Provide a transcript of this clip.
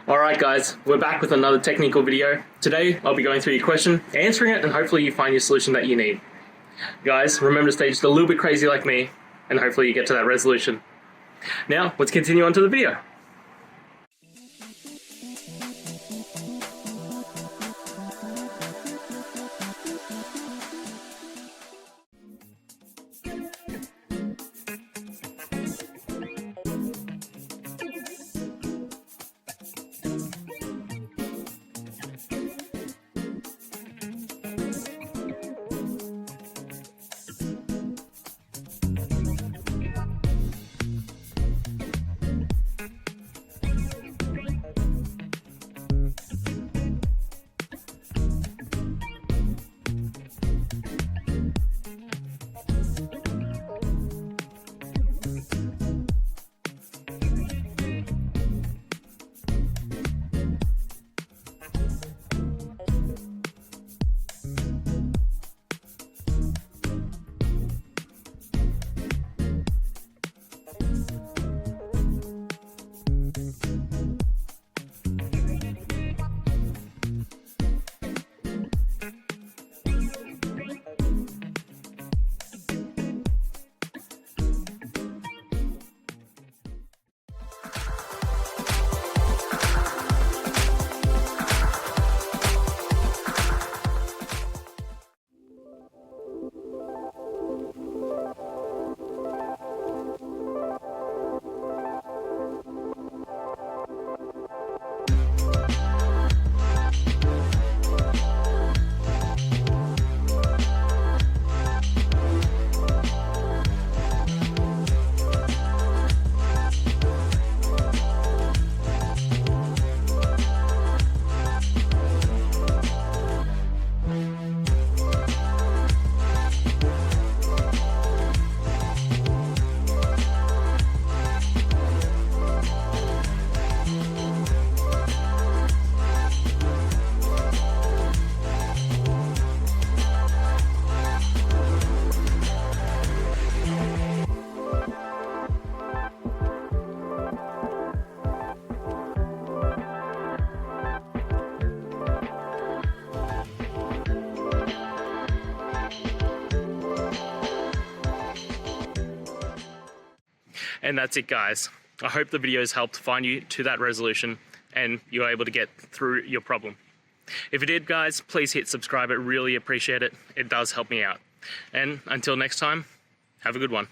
Alright guys, we're back with another technical video. Today I'll be going through your question, answering it, and hopefully you find your solution that you need. Guys, remember to stay just a little bit crazy like me, and hopefully you get to that resolution. Now, let's continue on to the video. And that's it guys. I hope the video has helped find you to that resolution and you're able to get through your problem. If it did guys, please hit subscribe, I really appreciate it. It does help me out. And until next time, have a good one.